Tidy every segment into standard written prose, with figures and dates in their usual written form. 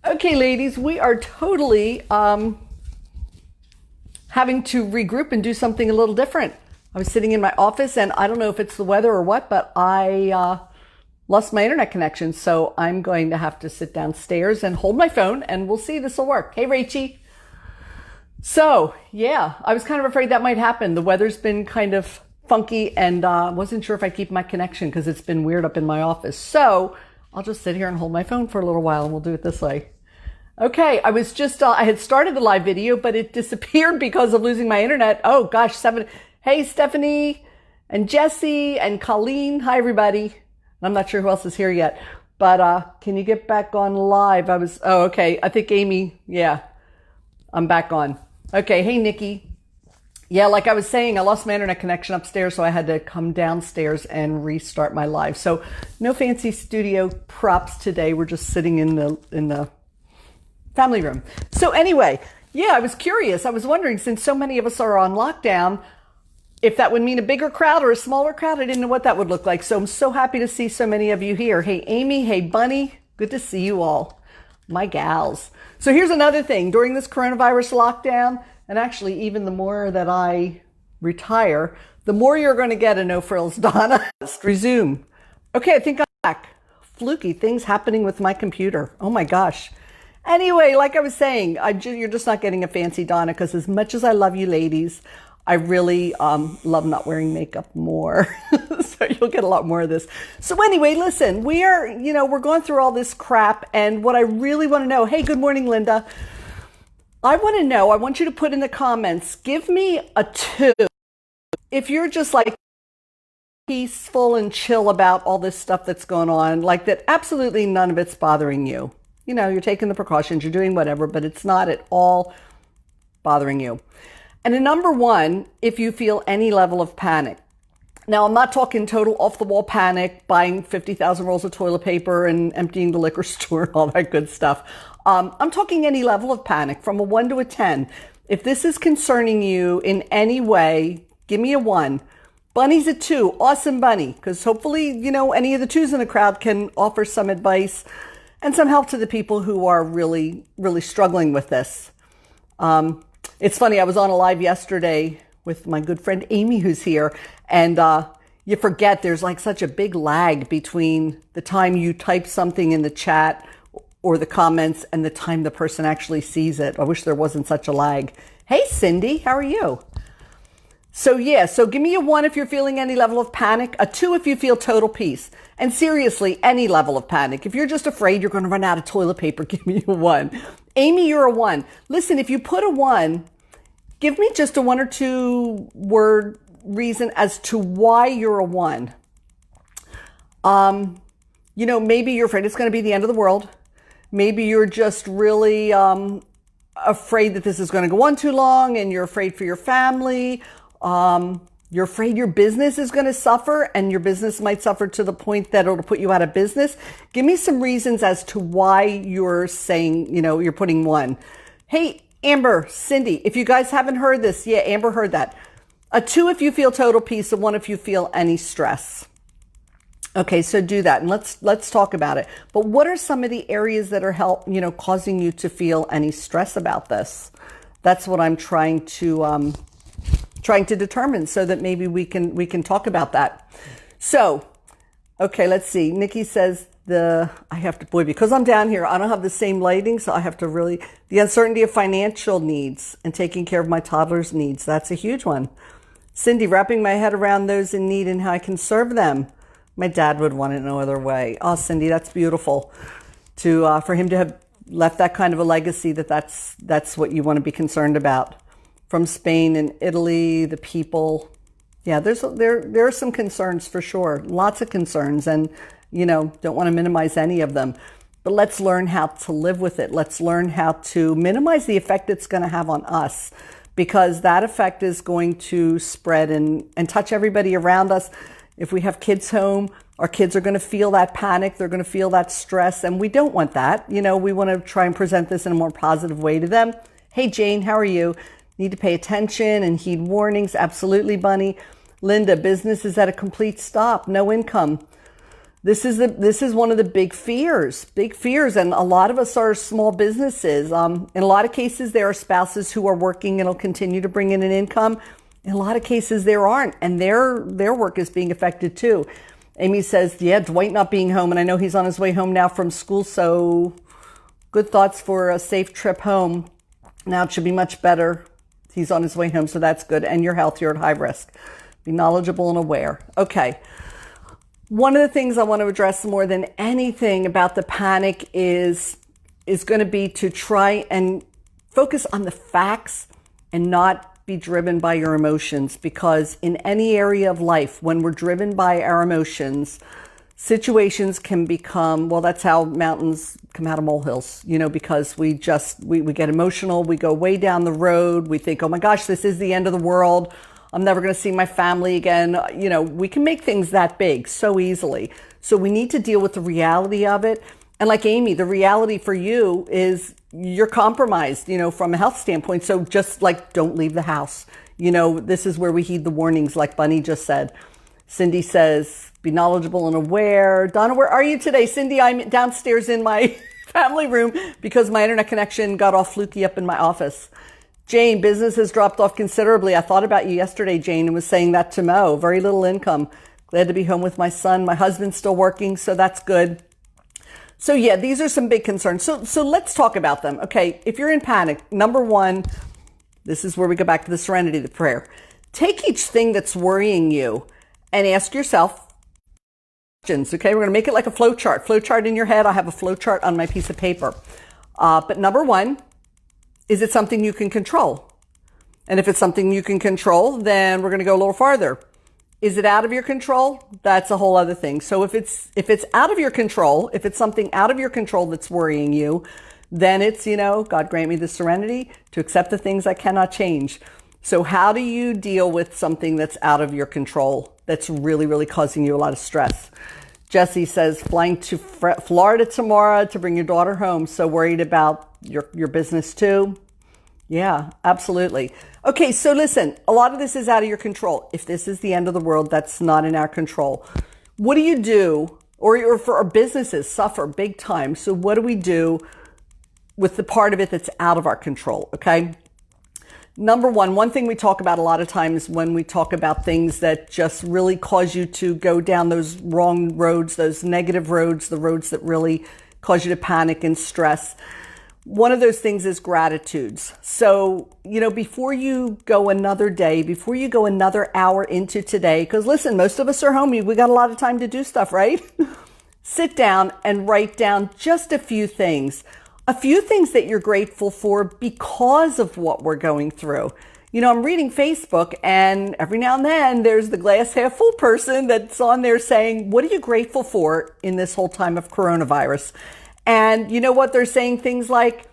Okay, ladies, we are totally having to regroup and do something a little different. I was sitting in my office, and I don't know if it's the weather or what, but I lost my internet connection. So I'm going to have to sit downstairs and hold my phone, and we'll see. This will work. Hey, Rachie. So, yeah, I was kind of afraid that might happen. The weather's been kind of funky, and wasn't sure if I'd keep my connection because it's been weird up in my office. So I'll just sit here and hold my phone for a little while, and we'll do it this way. Okay, I was just, I had started the live video, but it disappeared because of losing my internet. Oh gosh, hey, Stephanie and Jesse and Colleen. Hi, everybody. I'm not sure who else is here yet, but can you get back on live? Oh, okay. I think Amy, yeah, I'm back on. Okay, hey, Nikki. Yeah, like I was saying, I lost my internet connection upstairs, so I had to come downstairs and restart my live. So no fancy studio props today. We're just sitting in the family room. So anyway, yeah, I was curious. I was wondering, since so many of us are on lockdown, if that would mean a bigger crowd or a smaller crowd. I didn't know what that would look like. So I'm so happy to see so many of you here. Hey, Amy. Hey, Bunny. Good to see you all. My gals. So here's another thing. During this coronavirus lockdown, and actually even the more that I retire, the more you're going to get a No Frills Donna. Resume. Okay, I think I'm back. Fluky things happening with my computer. Oh my gosh. Anyway, like I was saying, you're just not getting a fancy Donna, because as much as I love you ladies, I really love not wearing makeup more. So you'll get a lot more of this. So anyway, listen, we're going through all this crap, and what I really want to know, hey, good morning, Linda. I want you to put in the comments, give me a 2 if you're just like peaceful and chill about all this stuff that's going on, like that absolutely none of it's bothering you. You know, you're taking the precautions, you're doing whatever, but it's not at all bothering you. And a number 1, if you feel any level of panic. Now, I'm not talking total off-the-wall panic, buying 50,000 rolls of toilet paper and emptying the liquor store and all that good stuff. I'm talking any level of panic, from a 1 to a 10. If this is concerning you in any way, give me a 1. Bunny's a 2. Awesome, Bunny, because hopefully, any of the 2s in the crowd can offer some advice and some help to the people who are really, really struggling with this. It's funny, I was on a live yesterday with my good friend Amy, who's here, and you forget there's like such a big lag between the time you type something in the chat or the comments and the time the person actually sees it. I wish there wasn't such a lag. Hey, Cindy, how are you? So give me a 1 if you're feeling any level of panic, a 2 if you feel total peace. And seriously, any level of panic. If you're just afraid you're going to run out of toilet paper, give me a 1. Amy, you're a 1. Listen, if you put a 1, give me just a 1 or 2 word reason as to why you're a 1. Maybe you're afraid it's going to be the end of the world. Maybe you're just really afraid that this is going to go on too long, and you're afraid for your family. You're afraid your business is going to suffer, and your business might suffer to the point that it'll put you out of business. Give me some reasons as to why you're saying, you're putting 1. Hey, Amber, Cindy, if you guys haven't heard this, yeah, Amber heard that. A 2 if you feel total peace, a 1 if you feel any stress. Okay, so do that, and let's talk about it. But what are some of the areas that are causing you to feel any stress about this? That's what I'm trying to determine, so that maybe we can talk about that. So, okay, let's see. Nikki says because I'm down here, I don't have the same lighting, so I have to the uncertainty of financial needs and taking care of my toddler's needs. That's a huge one. Cindy, wrapping my head around those in need and how I can serve them. My dad would want it no other way. Oh, Cindy, that's beautiful for him to have left that kind of a legacy, that's what you want to be concerned about. From Spain and Italy, the people. Yeah, there are some concerns for sure. Lots of concerns, and don't want to minimize any of them. But let's learn how to live with it. Let's learn how to minimize the effect it's going to have on us, because that effect is going to spread and touch everybody around us. If we have kids home, our kids are going to feel that panic. They're going to feel that stress, and we don't want that. We want to try and present this in a more positive way to them. Hey, Jane, how are you? Need to pay attention and heed warnings. Absolutely, Bunny. Linda, business is at a complete stop. No income. This is one of the big fears, and a lot of us are small businesses. In a lot of cases, there are spouses who are working and will continue to bring in an income. In a lot of cases, there aren't, and their work is being affected too. Amy says, "Yeah, Dwight not being home, and I know he's on his way home now from school. So, good thoughts for a safe trip home. Now it should be much better. He's on his way home, so that's good. And your health, you're at high risk. Be knowledgeable and aware." Okay. One of the things I want to address more than anything about the panic is going to be to try and focus on the facts and not be driven by your emotions, because in any area of life, when we're driven by our emotions, situations can become, well, that's how mountains come out of molehills, because we get emotional, we go way down the road, we think, oh my gosh, this is the end of the world. I'm never going to see my family again. We can make things that big so easily. So we need to deal with the reality of it. And like Amy, the reality for you is you're compromised, from a health standpoint. So just like, don't leave the house. This is where we heed the warnings, like Bunny just said. Cindy says, be knowledgeable and aware. Donna, where are you today? Cindy, I'm downstairs in my family room because my internet connection got all fluky up in my office. Jane, business has dropped off considerably. I thought about you yesterday, Jane, and was saying that to Mo. Very little income. Glad to be home with my son. My husband's still working, so that's good. So yeah, these are some big concerns. So let's talk about them. Okay, if you're in panic, number one, this is where we go back to the serenity, the prayer. Take each thing that's worrying you and ask yourself questions. Okay, we're going to make it like a flow chart. Flow chart in your head. I have a flow chart on my piece of paper. But number one, is it something you can control? And if it's something you can control, then we're going to go a little farther. Is it out of your control? That's a whole other thing. So if it's out of your control, if it's something out of your control that's worrying you, then it's, God grant me the serenity to accept the things I cannot change. So how do you deal with something that's out of your control, that's really, really causing you a lot of stress? Jesse says, flying to Florida tomorrow to bring your daughter home. So worried about your business too? Yeah, absolutely. Okay, so listen, a lot of this is out of your control. If this is the end of the world, that's not in our control. What do you do? Or for our businesses suffer big time. So what do we do with the part of it that's out of our control? Okay. Number one thing we talk about a lot of times when we talk about things that just really cause you to go down those wrong roads, those negative roads, the roads that really cause you to panic and stress. One of those things is gratitudes. So, before you go another day, before you go another hour into today, because listen, most of us are home. We got a lot of time to do stuff, right? Sit down and write down just a few things that you're grateful for because of what we're going through. I'm reading Facebook, and every now and then there's the glass half full person that's on there saying, what are you grateful for in this whole time of coronavirus? And you know what? They're saying things like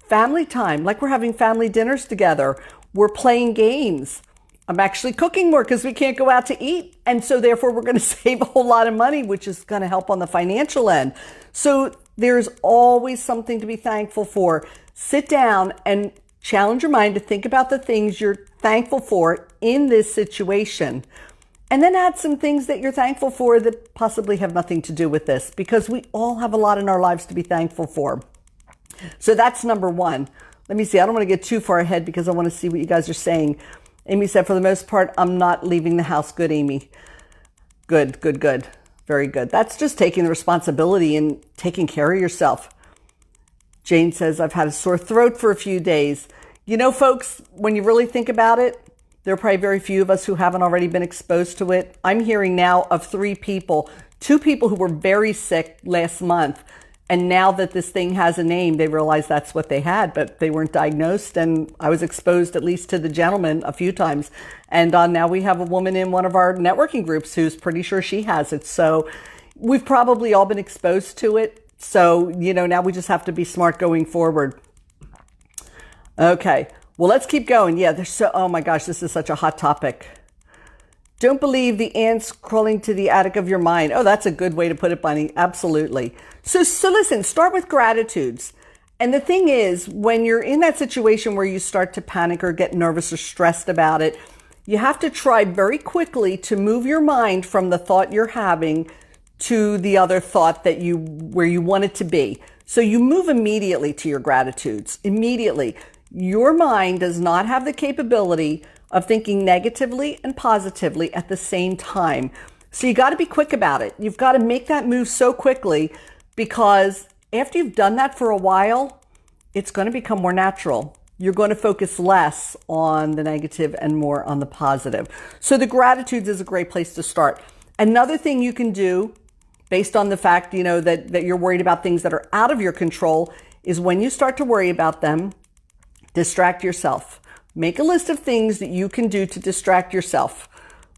family time, like we're having family dinners together. We're playing games. I'm actually cooking more because we can't go out to eat. And so therefore we're going to save a whole lot of money, which is going to help on the financial end. So there's always something to be thankful for. Sit down and challenge your mind to think about the things you're thankful for in this situation. And then add some things that you're thankful for that possibly have nothing to do with this, because we all have a lot in our lives to be thankful for. So that's number one. Let me see. I don't want to get too far ahead because I want to see what you guys are saying. Amy said, for the most part, I'm not leaving the house. Good, Amy. Good. Very good. That's just taking the responsibility and taking care of yourself. Jane says, I've had a sore throat for a few days. Folks, when you really think about it, there are probably very few of us who haven't already been exposed to it. I'm hearing now of 3 people, 2 people who were very sick last month. And now that this thing has a name, they realize that's what they had, but they weren't diagnosed. And I was exposed at least to the gentleman a few times. And now we have a woman in one of our networking groups who's pretty sure she has it. So we've probably all been exposed to it. So, now we just have to be smart going forward. Okay. Well, let's keep going. Yeah, oh my gosh, this is such a hot topic. Don't believe the ants crawling to the attic of your mind. Oh, that's a good way to put it, Bunny. Absolutely. So listen, start with gratitudes. And the thing is, when you're in that situation where you start to panic or get nervous or stressed about it, you have to try very quickly to move your mind from the thought you're having to the other thought where you want it to be. So you move immediately to your gratitudes, immediately. Your mind does not have the capability of thinking negatively and positively at the same time. So you got to be quick about it. You've got to make that move so quickly, because after you've done that for a while, it's going to become more natural. You're going to focus less on the negative and more on the positive. So the gratitudes is a great place to start. Another thing you can do, based on the fact, that you're worried about things that are out of your control, is when you start to worry about them, distract yourself. Make a list of things that you can do to distract yourself.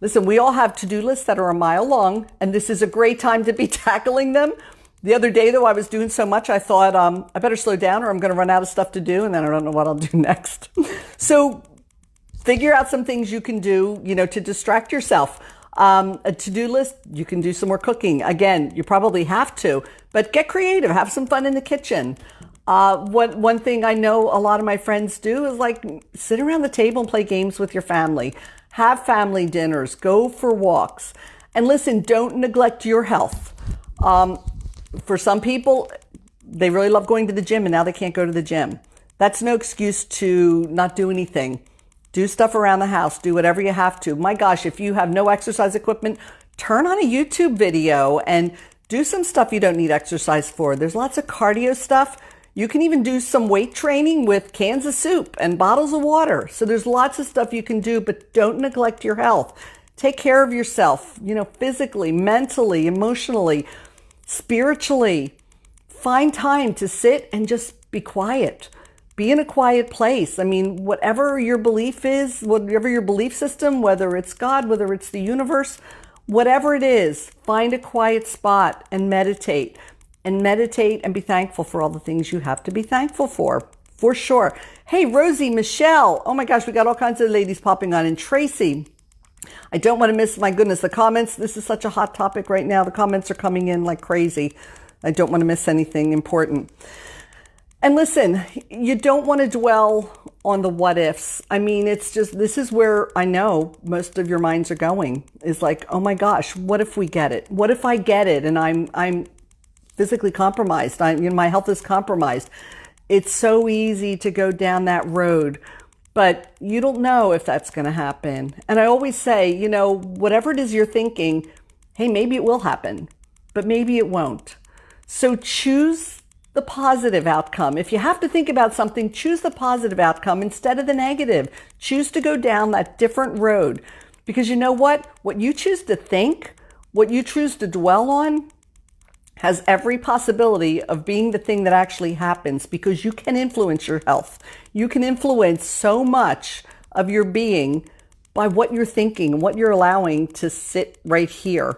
Listen, we all have to-do lists that are a mile long, and this is a great time to be tackling them. The other day, though, I was doing so much, I thought, I better slow down or I'm going to run out of stuff to do, and then I don't know what I'll do next. So figure out some things you can do, to distract yourself. A to-do list, you can do some more cooking. Again, you probably have to, but get creative. Have some fun in the kitchen. One thing I know a lot of my friends do is sit around the table and play games with your family. Have family dinners. Go for walks. And listen, don't neglect your health. For some people, they really love going to the gym and now they can't go to the gym. That's no excuse to not do anything. Do stuff around the house. Do whatever you have to. My gosh, if you have no exercise equipment, turn on a YouTube video and do some stuff you don't need exercise for. There's lots of cardio stuff. You can even do some weight training with cans of soup and bottles of water. So there's lots of stuff you can do, but don't neglect your health. Take care of yourself, physically, mentally, emotionally, spiritually. Find time to sit and just be quiet. Be in a quiet place. I mean, whatever your belief is, whatever your belief system, whether it's God, whether it's the universe, whatever it is, find a quiet spot and meditate. And meditate and be thankful for all the things you have to be thankful for sure. Hey, Rosie, Michelle. Oh my gosh, we got all kinds of ladies popping on. And Tracy, I don't want to miss, my goodness, the comments. This is such a hot topic right now. The comments are coming in like crazy. I don't want to miss anything important. And listen, you don't want to dwell on the what ifs. I mean, this is where I know most of your minds are going, is like, oh my gosh, what if we get it? What if I get it and I'm physically compromised? My health is compromised. It's so easy to go down that road, but you don't know if that's going to happen. And I always say, whatever it is you're thinking, hey, maybe it will happen, but maybe it won't. So choose the positive outcome. If you have to think about something, choose the positive outcome instead of the negative. Choose to go down that different road, because you know what? What you choose to think, what you choose to dwell on, has every possibility of being the thing that actually happens, because you can influence your health. You can influence so much of your being by what you're thinking, what you're allowing to sit right here.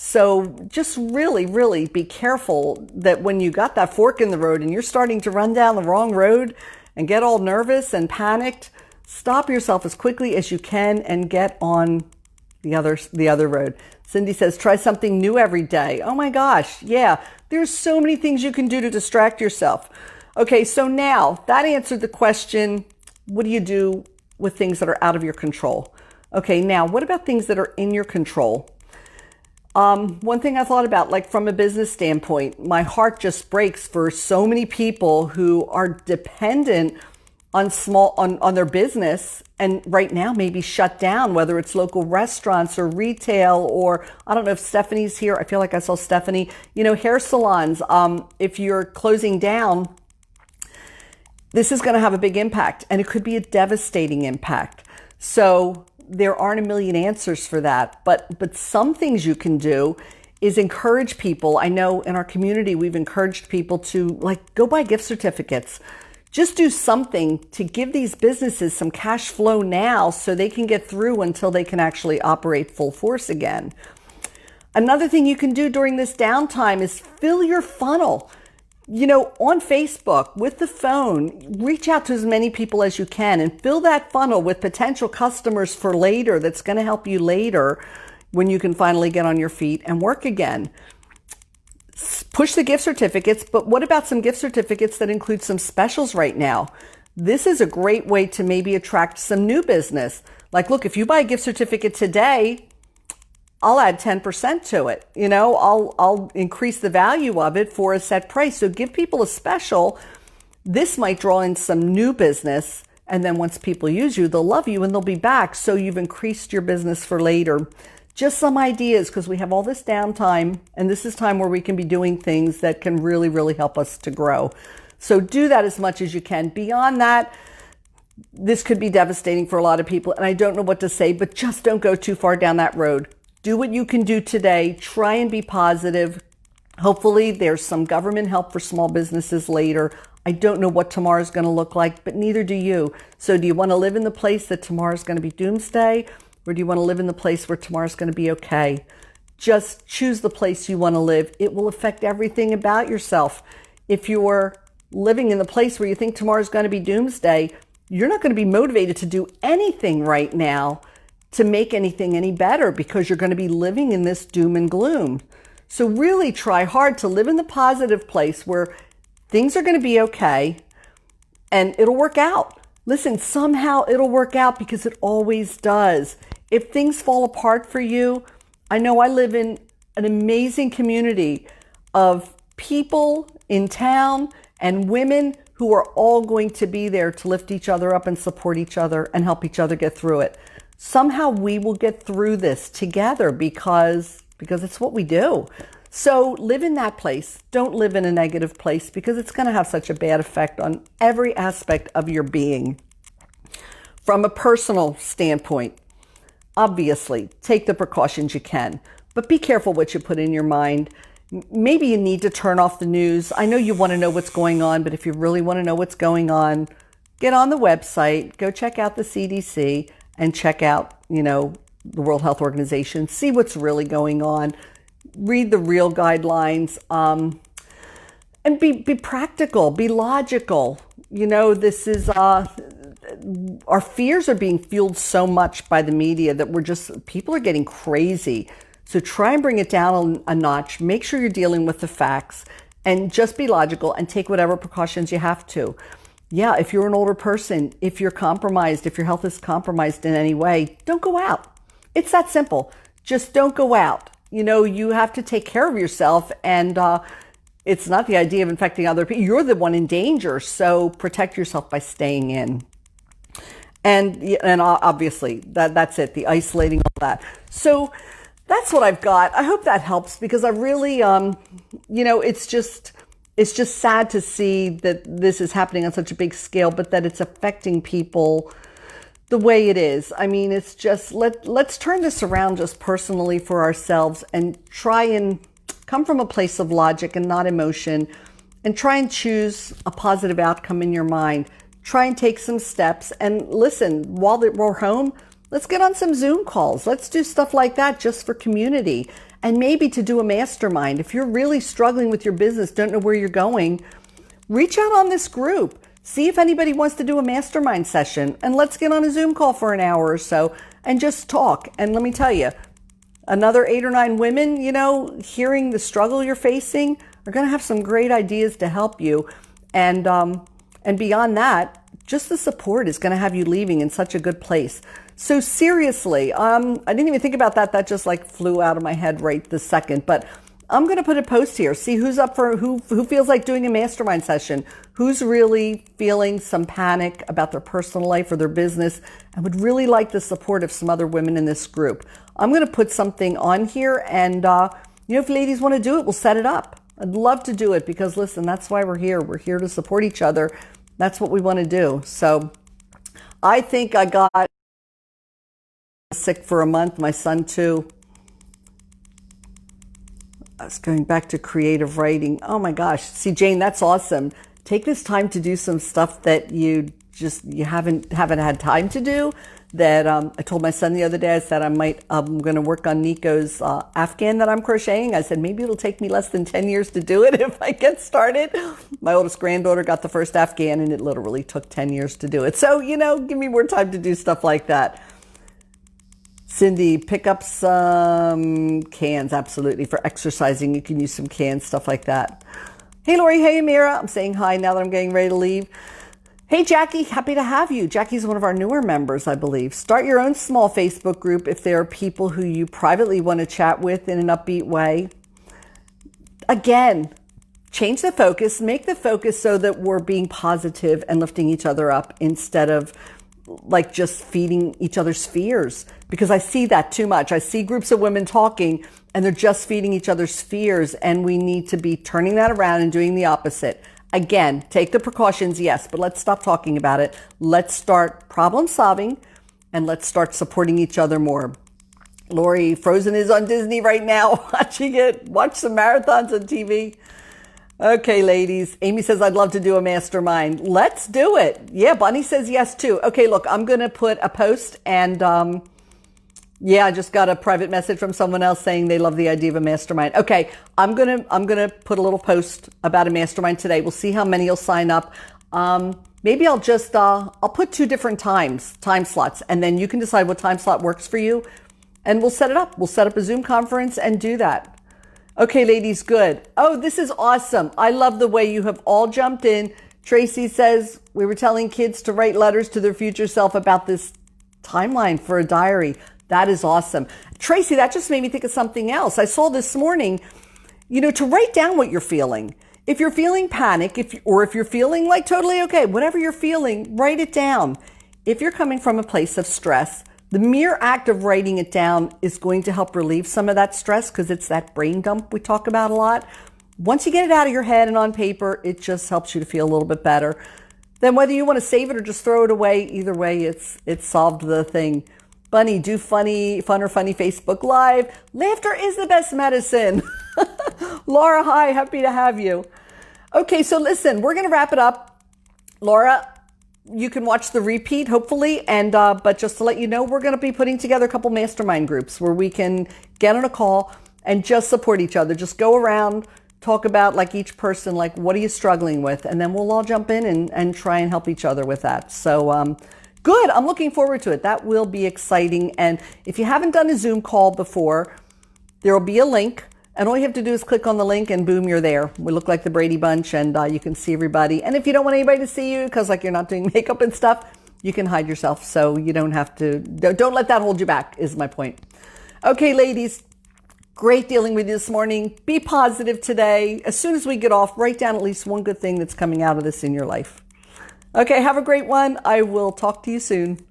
So just really, really be careful that when you got that fork in the road and you're starting to run down the wrong road and get all nervous and panicked, stop yourself as quickly as you can and get on the other road. Cindy says, try something new every day. Oh my gosh. Yeah. There's so many things you can do to distract yourself. Okay. So now that answered the question, what do you do with things that are out of your control? Okay. Now what about things that are in your control? One thing I thought about, like from a business standpoint, my heart just breaks for so many people who are dependent on their business, and right now maybe shut down, whether it's local restaurants or retail, or I don't know if Stephanie's here. I feel like I saw Stephanie, hair salons. If you're closing down, this is going to have a big impact, and it could be a devastating impact. So there aren't a million answers for that, but some things you can do is encourage people. I know in our community, we've encouraged people to go buy gift certificates. Just do something to give these businesses some cash flow now so they can get through until they can actually operate full force again. Another thing you can do during this downtime is fill your funnel. On Facebook, with the phone, reach out to as many people as you can and fill that funnel with potential customers for later. That's going to help you later when you can finally get on your feet and work again. Push the gift certificates, but what about some gift certificates that include some specials right now? This is a great way to maybe attract some new business. Look, if you buy a gift certificate today, I'll add 10% to it. I'll increase the value of it for a set price. So give people a special. This might draw in some new business. And then once people use you, they'll love you and they'll be back. So you've increased your business for later. Just some ideas, because we have all this downtime and this is time where we can be doing things that can really, really help us to grow. So do that as much as you can. Beyond that, this could be devastating for a lot of people. And I don't know what to say, but just don't go too far down that road. Do what you can do today. Try and be positive. Hopefully there's some government help for small businesses later. I don't know what tomorrow's going to look like, but neither do you. So do you want to live in the place that tomorrow's going to be doomsday? Or do you want to live in the place where tomorrow's going to be okay? Just choose the place you want to live. It will affect everything about yourself. If you're living in the place where you think tomorrow's going to be doomsday, you're not going to be motivated to do anything right now to make anything any better, because you're going to be living in this doom and gloom. So really try hard to live in the positive place where things are going to be okay and it'll work out. Listen, somehow it'll work out, because it always does. If things fall apart for you, I know I live in an amazing community of people in town and women who are all going to be there to lift each other up and support each other and help each other get through it. Somehow we will get through this together, because it's what we do. So live in that place. Don't live in a negative place, because it's going to have such a bad effect on every aspect of your being. From a personal standpoint, obviously, take the precautions you can, but be careful what you put in your mind. Maybe you need to turn off the news. I know you want to know what's going on, but if you really want to know what's going on, get on the website, go check out the CDC and check out, the World Health Organization, see what's really going on, read the real guidelines, and be practical, be logical. This is, our fears are being fueled so much by the media that people are getting crazy. So try and bring it down a notch. Make sure you're dealing with the facts and just be logical and take whatever precautions you have to. Yeah, if you're an older person, if you're compromised, if your health is compromised in any way, don't go out. It's that simple. Just don't go out. You have to take care of yourself, and it's not the idea of infecting other people. You're the one in danger, so protect yourself by staying in. And obviously, that's it, the isolating, all that. So that's what I've got. I hope that helps, because I really, it's just sad to see that this is happening on such a big scale, but that it's affecting people the way it is. I mean, it's just, let's turn this around just personally for ourselves and try and come from a place of logic and not emotion, and try and choose a positive outcome in your mind. Try and take some steps, and listen, while we're home, let's get on some Zoom calls. Let's do stuff like that just for community, and maybe to do a mastermind. If you're really struggling with your business, don't know where you're going, reach out on this group. See if anybody wants to do a mastermind session, and let's get on a Zoom call for an hour or so and just talk. And let me tell you, another 8 or 9 women, hearing the struggle you're facing, are going to have some great ideas to help you. And beyond that, just the support is going to have you leaving in such a good place. So seriously, I didn't even think about that. That just flew out of my head right this second. But I'm going to put a post here. See who's up for, who feels like doing a mastermind session, who's really feeling some panic about their personal life or their business and would really like the support of some other women in this group. I'm going to put something on here, and if ladies want to do it, we'll set it up. I'd love to do it, because listen, that's why we're here. We're here to support each other. That's what we want to do. So I think I got sick for a month. My son too. I was going back to creative writing. Oh my gosh. See, Jane, that's awesome. Take this time to do some stuff that you haven't had time to do. That I told my son the other day, I said I'm going to work on Nico's Afghan that I'm crocheting. I said maybe it'll take me less than 10 years to do it if I get started. My oldest granddaughter got the first Afghan, and it literally took 10 years to do it. So, give me more time to do stuff like that. Cindy, pick up some cans, absolutely. For exercising, you can use some cans, stuff like that. Hey, Lori. Hey, Amira. I'm saying hi now that I'm getting ready to leave. Hey, Jackie, happy to have you. Jackie's one of our newer members, I believe. Start your own small Facebook group if there are people who you privately want to chat with in an upbeat way. Again, change the focus, make the focus so that we're being positive and lifting each other up instead of like just feeding each other's fears, because I see that too much. I see groups of women talking and they're just feeding each other's fears, and we need to be turning that around and doing the opposite. Again, take the precautions, yes, but let's stop talking about it. Let's start problem solving and let's start supporting each other more. Lori, Frozen is on Disney right now. Watching it. Watch some marathons on TV. Okay, ladies. Amy says, I'd love to do a mastermind. Let's do it. Yeah, Bunny says yes, too. Okay, look, I'm going to put a post and, yeah, I just got a private message from someone else saying they love the idea of a mastermind. Okay, I'm gonna put a little post about a mastermind today. We'll see how many will sign up. Maybe I'll just, I'll put 2 different time slots, and then you can decide what time slot works for you, and we'll set it up. We'll set up a Zoom conference and do that. Okay, ladies, good. Oh, this is awesome. I love the way you have all jumped in. Tracy says, we were telling kids to write letters to their future self about this timeline for a diary. That is awesome. Tracy, that just made me think of something else. I saw this morning, to write down what you're feeling. If you're feeling panic, if you're feeling like totally okay, whatever you're feeling, write it down. If you're coming from a place of stress, the mere act of writing it down is going to help relieve some of that stress, because it's that brain dump we talk about a lot. Once you get it out of your head and on paper, it just helps you to feel a little bit better. Then whether you want to save it or just throw it away, either way, it's solved the thing. Bunny, do fun or funny Facebook Live. Laughter is the best medicine. Laura, hi, happy to have you. Okay, so listen, we're going to wrap it up. Laura, you can watch the repeat, hopefully, and but just to let you know, we're going to be putting together a couple mastermind groups where we can get on a call and just support each other. Just go around, talk about like each person, like what are you struggling with, and then we'll all jump in and try and help each other with that. So, good. I'm looking forward to it. That will be exciting. And if you haven't done a Zoom call before, there will be a link. And all you have to do is click on the link and boom, you're there. We look like the Brady Bunch and you can see everybody. And if you don't want anybody to see you because like you're not doing makeup and stuff, you can hide yourself. So you don't have to, don't let that hold you back is my point. Okay, ladies, great dealing with you this morning. Be positive today. As soon as we get off, write down at least one good thing that's coming out of this in your life. Okay, have a great one. I will talk to you soon.